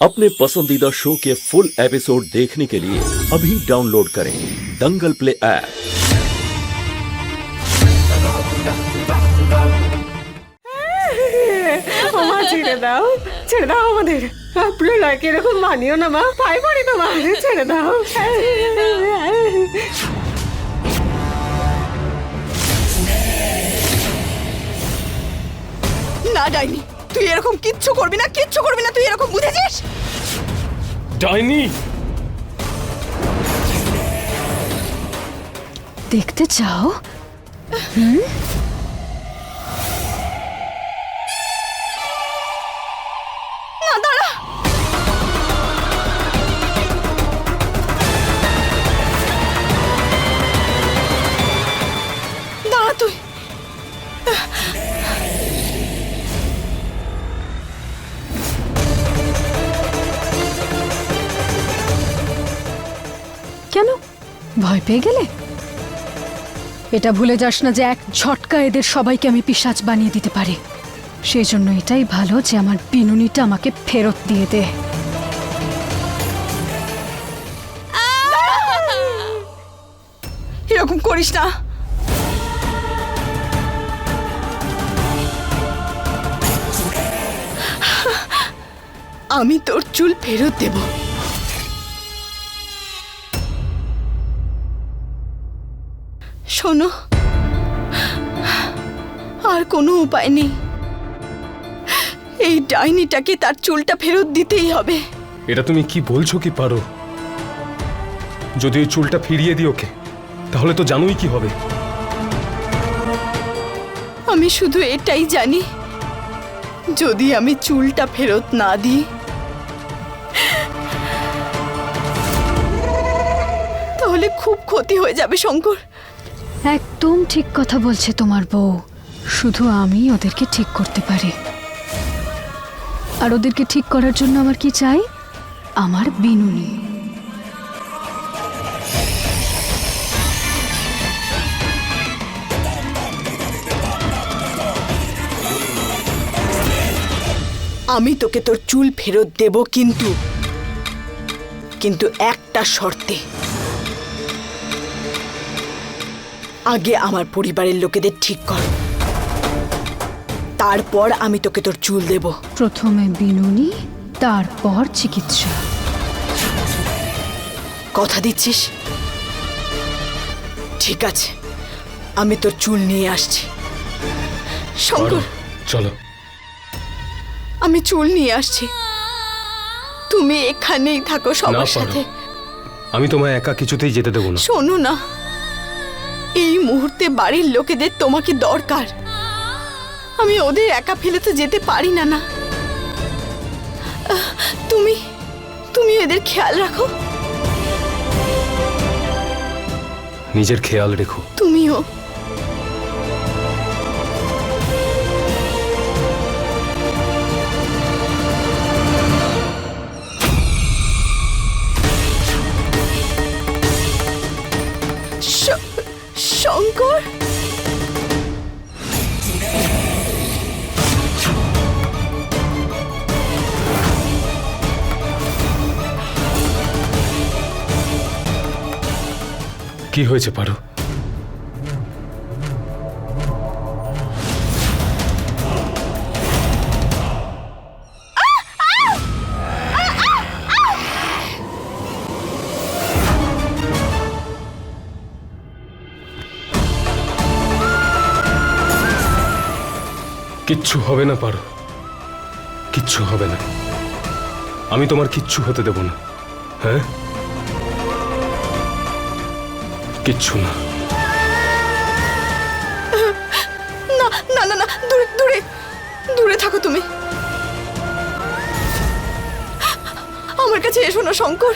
अपने पसंदीदा शो के फुल एपिसोड देखने के लिए अभी डाउनलोड करें दंगल प्ले ऐप। ছেড়ে দাও আমাদের প্রলয়কে এরকম মানিও না মা, পাই পড়ি তোমার, ছেড়ে দাও। না ডাইনি, তুই এরকম কিচ্ছু করবি না, তুই এরকম বুঝেছিস? ডাইনি দেখতে চাও? না দাঁড়া, দাঁড়া তুই। কেন ভয় পেয়ে গেলে? এটা ভুলে যাস না যে এক ঝটকা এদের সবাইকে আমি পিশাচ বানিয়ে দিতে পারি। সেই জন্য এটাই ভালো যে আমার বিনুনিটা আমাকে ফেরত দিয়ে দে। এরকম করিস না। আমি তোর চুল ফেরত দেব। শোনো, আর কোনো উপায় নেই, এই ডাইনিটাকে তার চুলটা ফেরত দিতেই হবে। এটা তুমি কি বলছো কি পারো? যদি ওই চুলটা ফিরিয়ে দিই ওকে, তাহলে তো জানোই কি হবে। আমি শুধু এটাই জানি, যদি আমি চুলটা ফেরত না দিই তাহলে খুব ক্ষতি হয়ে যাবে শঙ্কর। একদম ঠিক কথা বলছে তোমার বউ। শুধু আমি ওদেরকে ঠিক করতে পারি। আর ওদেরকে ঠিক করার জন্য আমার কি চাই? আমার বিনুনি। আমি তোকে তোর চুল ফেরত দেব, কিন্তু একটা শর্তে। আগে আমার পরিবারের লোকেদের ঠিক কর, তারপর আমি তোকে তোর চুল দেব। প্রথমে বিনুনি, তারপর চিকিৎসা। কথা দিচ্ছিস? ঠিক আছে, আমি তোর চুল নিয়ে আসছি। শঙ্কর, চলো। আমি চুল নিয়ে আসছি, তুমি এখানেই থাকো না সবার পারো, সাথে। আমি তোমায় একা কিছুতেই যেতে দেবো না। শোনো না, এই মুহূর্তে বাড়ির লোকেদের তোমাকে দরকার। আমি ওদের একা ফেলে তো যেতে পারি না। না, তুমি এদের খেয়াল রাখো। নিজের খেয়াল রেখো। তুমিও। শঙ্কর, কি হয়েছে পারো? কিচ্ছু হবে না পারো, কিচ্ছু হবে না। আমি তোমার কিচ্ছু হতে দেব না। হ্যাঁ, কিচ্ছু না। না না না না, দূরে দূরে দূরে থাকো তুমি। আমার কাছে এসো না শঙ্কর,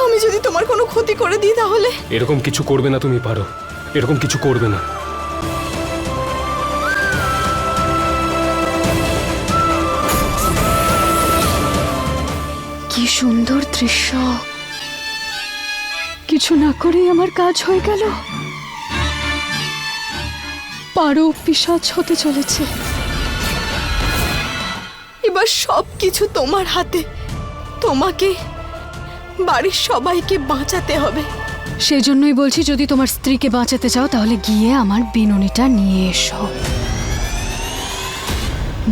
আমি যদি তোমার কোনো ক্ষতি করে দিই তাহলে। এরকম কিছু করবে না তুমি পারো, এরকম কিছু করবে না। কি সুন্দর দৃশ্য! কিছু না করেই আমার কাজ হয়ে গেল। পারো পিশাচ হতে চলেছে। এবার সবকিছু তোমার হাতে। তোমাকে বাড়ির সবাইকে বাঁচাতে হবে। সেই জন্যই বলছি, যদি তোমার স্ত্রীকে বাঁচাতে চাও তাহলে গিয়ে আমার বিনুনিটা নিয়ে এসো,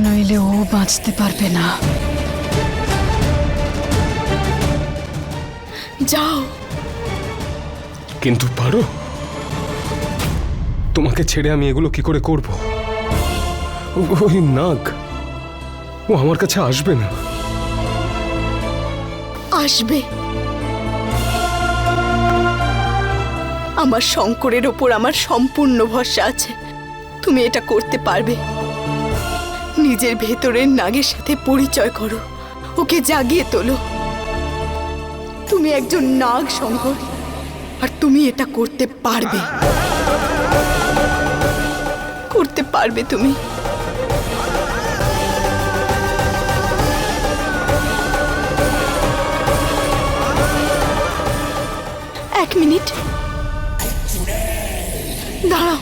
নইলে ও বাঁচতে পারবে না। যাও। কিন্তু পারো? তোমাকে ছেড়ে আমি এগুলো কি করে করব? ওই নাগ, ও আমার কাছে আসবে না। আসবে। আমার শঙ্করের ওপর আমার সম্পূর্ণ ভরসা আছে। তুমি এটা করতে পারবে। নিজের ভেতরের নাগের সাথে পরিচয় করো, ওকে জাগিয়ে তোলো। তুমি একজন নাগ শঙ্কর, আর তুমি এটা করতে পারবে। করতে পারবে তুমি। এক মিনিট দাঁড়াও।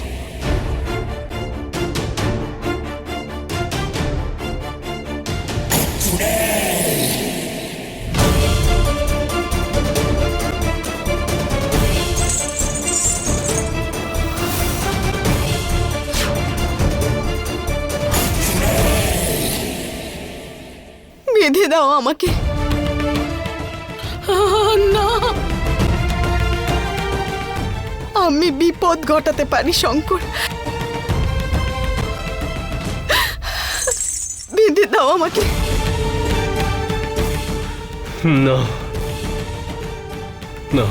বেঁধে দাও আমাকে। না, আমি বিপদ ঘটাতে পারি শঙ্কর। বেঁধে দাও আমাকে। না না,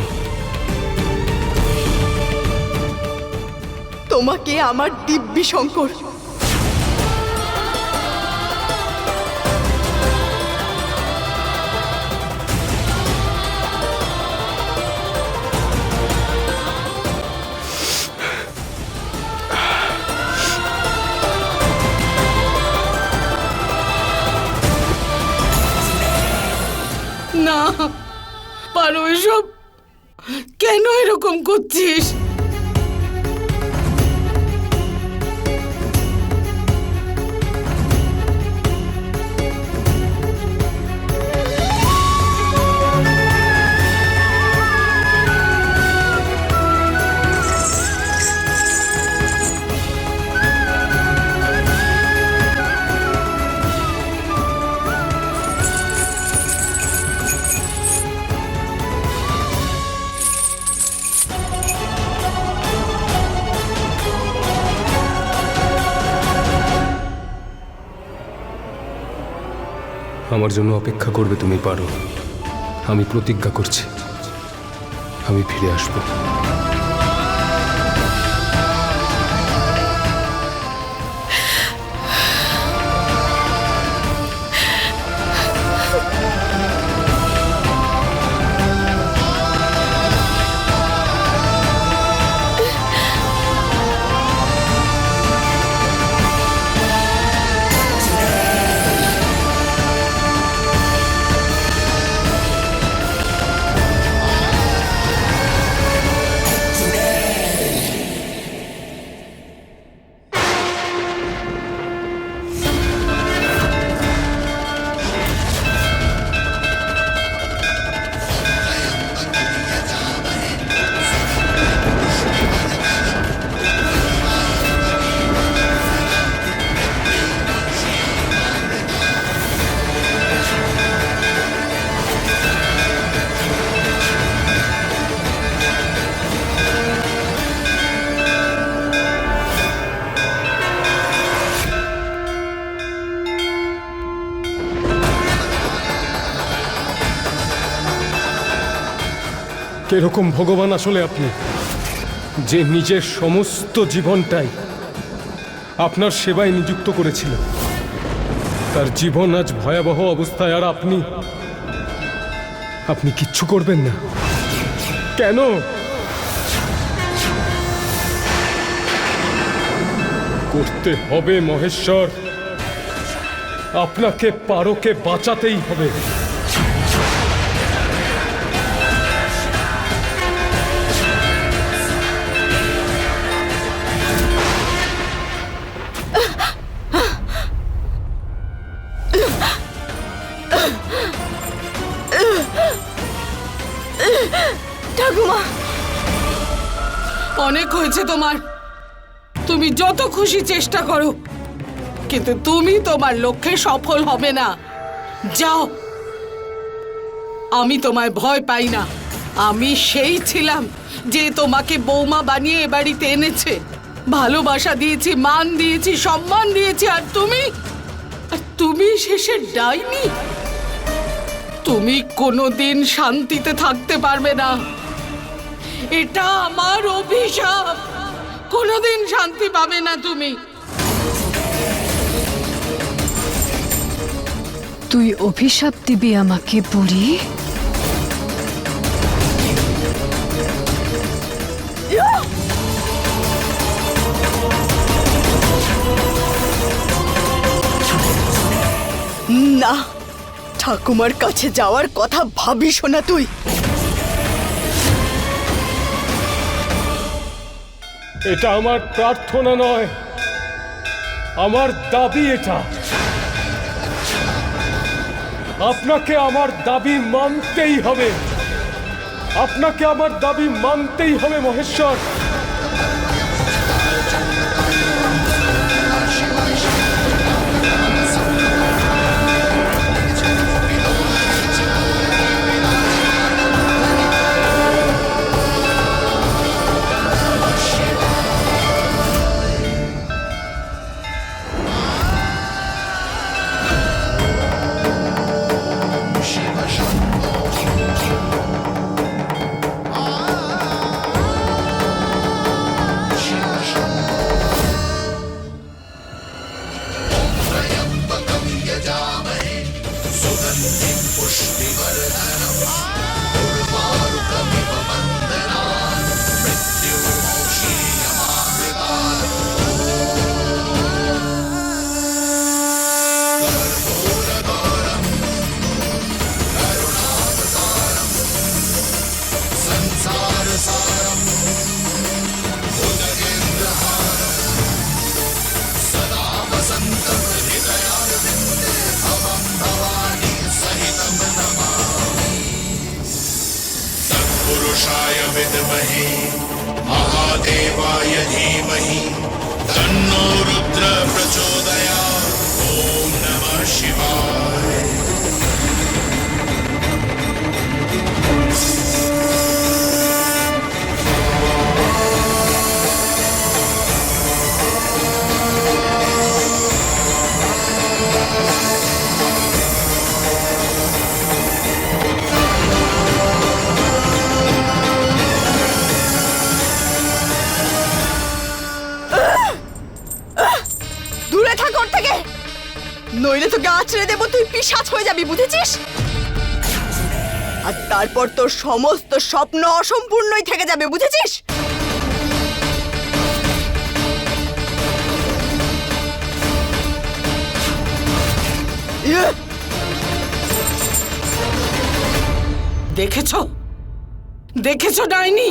তোমাকে আমার দিব্যি শঙ্কর। না পারো, এসব কেন এরকম করছিস? আমার জন্য অপেক্ষা করবে তুমি পারো। আমি প্রতিজ্ঞা করছি, আমি ফিরে আসবো। কিরকম ভগবান আসলে আপনি, যে নিজের সমস্ত জীবনটাই আপনার সেবায় নিযুক্ত করেছিল, তার জীবন আজ ভয়াবহ অবস্থায়, আর আপনি কিচ্ছু করবেন না কেন? করতে হবে মহেশ্বর, আপনাকে পারোকে বাঁচাতেই হবে। ঠাকুমা, অনেক হয়েছে তোমার। তুমি যত খুশি চেষ্টা করো, কিন্তু তুমি তোমার লক্ষ্যে সফল হবে না। যাও, আমি তোমায় ভয় পাই না। আমি সেই ছিলাম যে তোমাকে বৌমা বানিয়ে এ বাড়িতে এনেছে, ভালোবাসা দিয়েছি, মান দিয়েছি, সম্মান দিয়েছি। আর তুমি শেষে ডাইনি। তুমি কোনোদিন শান্তিতে থাকতে পারবে না। এটা আমার অভিশাপ। কোনোদিন শান্তি পাবে না তুমি। তুই অভিশাপ দিবি আমাকে বুড়ি? না, ঠাকুমার কাছে যাওয়ার কথা ভাবিস না তুই। এটা আমার প্রার্থনা নয়, আমার দাবি এটা। আপনাকে আমার দাবি মানতেই হবে। আপনাকে আমার দাবি মানতেই হবে মহেশ্বর। पुरुषाय विद्महे महादेवाय धीमहि तन्नो रुद्र प्रचोदयात्। ओम नमः शिवाय। দূরে থাক ওর থেকে, নইলে তোকে আছড়ে দেবো, তুই পিশাচ হয়ে যাবি, বুঝেছিস? আর তারপর তোর সমস্ত স্বপ্ন অসম্পূর্ণই থেকে যাবে, বুঝেছিস? দেখেছো? দেখেছো ডাইনি?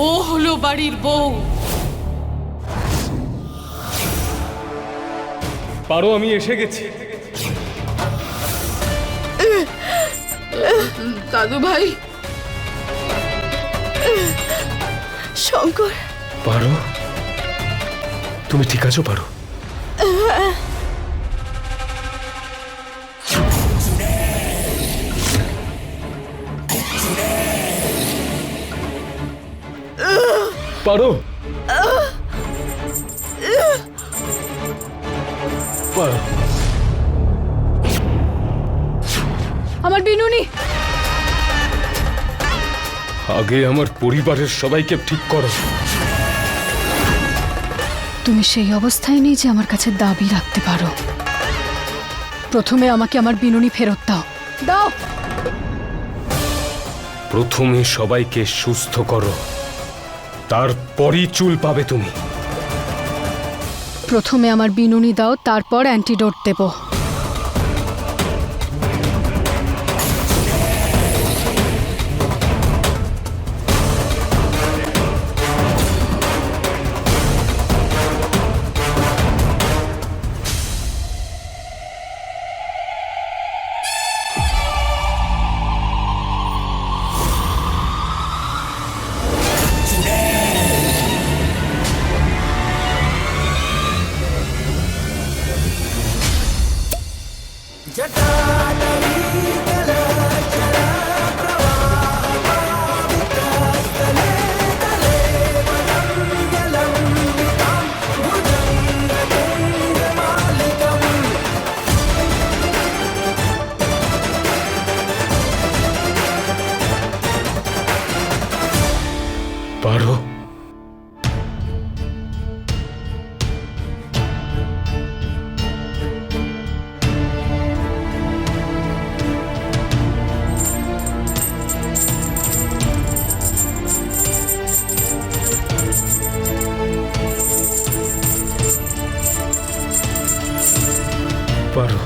ও হলো বাড়ির বউ। পারো, আমি এসে গেছি। দাদু ভাই, শঙ্কর, পারো, তুমি ঠিক আছো? পারো, পারো, পারো। আমার বিনুনি, আগে আমার পরিবারের সবাইকে ঠিক করো। তুমি সেই অবস্থায় নেই যে আমার কাছে দাবি রাখতে পারো। প্রথমে আমাকে আমার বিনুনি ফেরত দাও। দাও। প্রথমে সবাইকে সুস্থ করো, তারপরই চুল পাবে তুমি। প্রথমে আমার বিনুনি দাও, তারপর অ্যান্টিডোট দেব। পারো? পারো।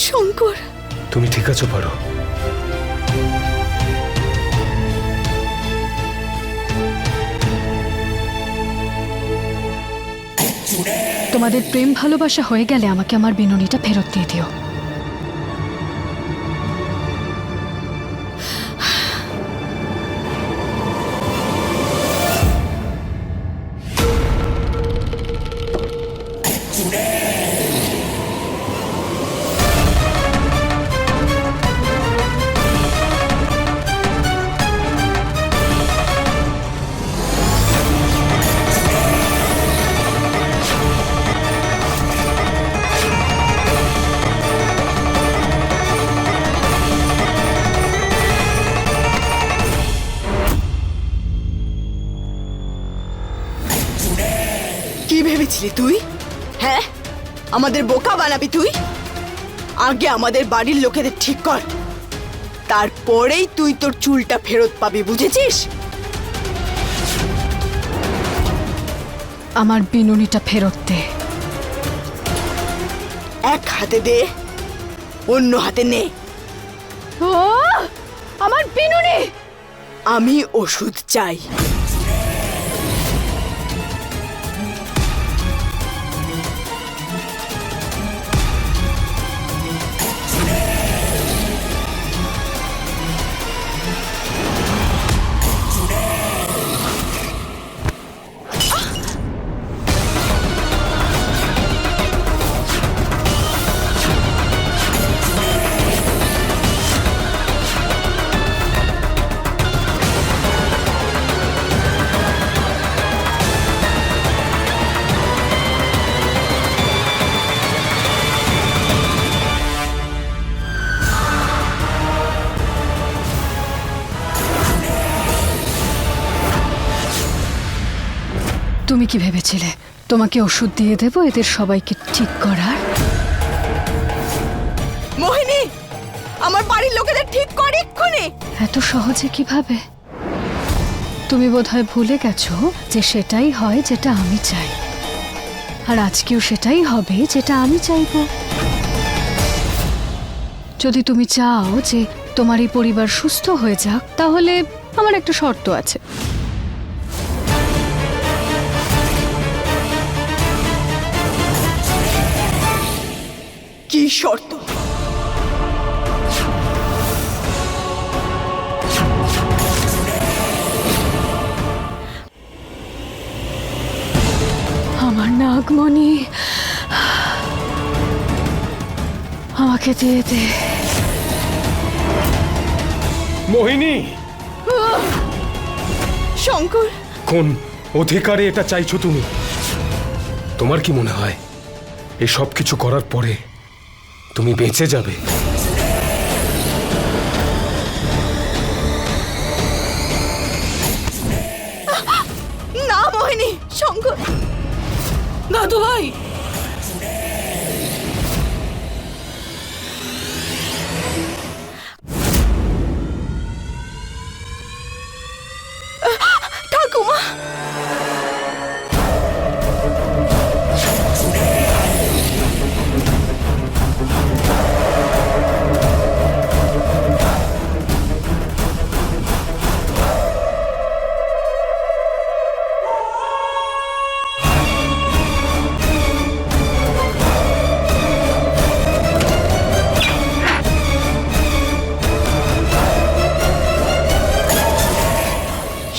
শঙ্কর, তুমি ঠিক আছো? পারো? তোমাদের প্রেম ভালোবাসা হয়ে গেলে আমাকে আমার বিনুনিটা ফেরত দিয়ে দিও। কি ভেবেছিলি তুই? হ্যাঁ, আমাদের বোকা বানাবি তুই? আগে আমাদের বাড়ির লোকেদের ঠিক কর, তারপরেই তুই তোর চুলটা ফেরত পাবি, বুঝেছিস? আমার বিনুনিটা ফেরত দে। এক হাতে দে, অন্য হাতে নে। ও, আমার বিনুনি! আমি ওষুধ চাই। তুমি কি ভেবেছিলে তোমাকে ওষুধ দিয়ে দেবো এদের সবাইকে ঠিক করার? মোহিনী, আমার বাড়ির লোকেদের ঠিক কর এক্ষুনি। এত সহজে কিভাবে? তুমি বোধহয় ভুলে গেছো যে সেটাই হয় যেটা আমি চাই, আর আজকেও সেটাই হবে যেটা আমি চাইবো। যদি তুমি চাও যে তোমার এই পরিবার সুস্থ হয়ে যাক, তাহলে আমার একটা শর্ত আছে। কি শর্ত? আমার নাগমণি আমাকে দিয়ে দে। মোহিনী, শঙ্কর, কোন অধিকারে এটা চাইছো তুমি? তোমার কি মনে হয় এই সব কিছু করার পরে তুমি বেঁচে যাবে? না মোহিনী, শঙ্কর। দাদু ভাই, ঠাকুমা,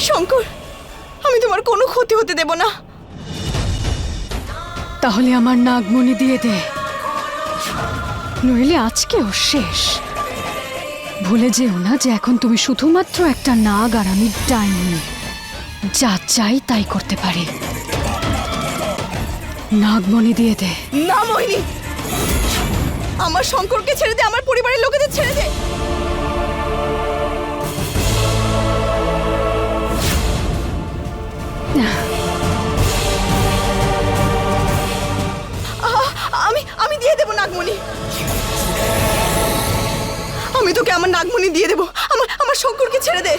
শঙ্কর, আমি তোমার কোনো ক্ষতি হতে দেব না। তাহলে আমার নাগমণি দিয়ে দে। নইলে আজকেও শেষ। ভুলে যেও না যে এখন তুমি শুধুমাত্র একটা নাগ আর আমি ডাইনি, যা চাই তাই করতে পারি। নাগমণি দিয়ে দে। না মোহিনী, আমার শঙ্করকে ছেড়ে দে, আমার পরিবারের লোকেদের ছেড়ে দে। আমি দিয়ে দেবো নাগমণি। আমি তোকে আমার নাগমণি দিয়ে দেবো। আমার শঙ্করকে ছেড়ে দে।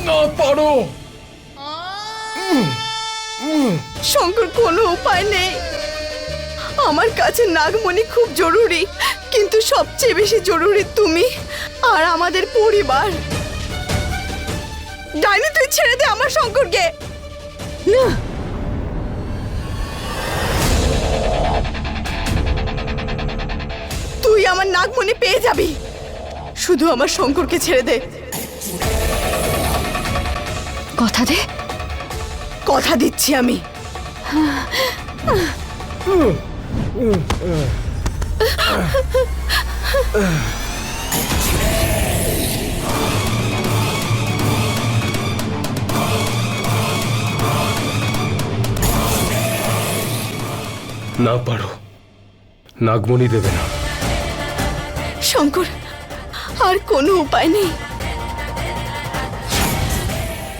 না পারো। শঙ্কর, কোনো উপায় নেই। আমার কাছে নাগমণি খুব জরুরি, কিন্তু সবচেয়ে বেশি জরুরি তুমি আর আমাদের পরিবার। ডাইনি, তুই ছেড়ে দে আমার শঙ্করকে। না, তুই আমার নাগমণি পেয়ে যাবি, শুধু আমার শঙ্করকে ছেড়ে দে। কথা দে। কথা দিচ্ছি আমি। না পারো, নাগমণি দেবে না। শঙ্কর, আর কোনো উপায় নেই।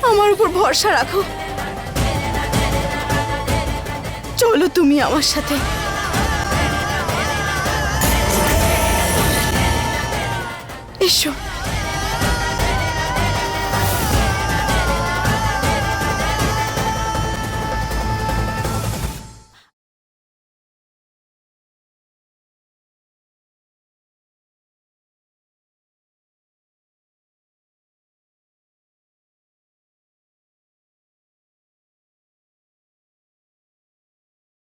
আমার উপর ভরসা রাখো। চলো তুমি আমার সাথে। এসো।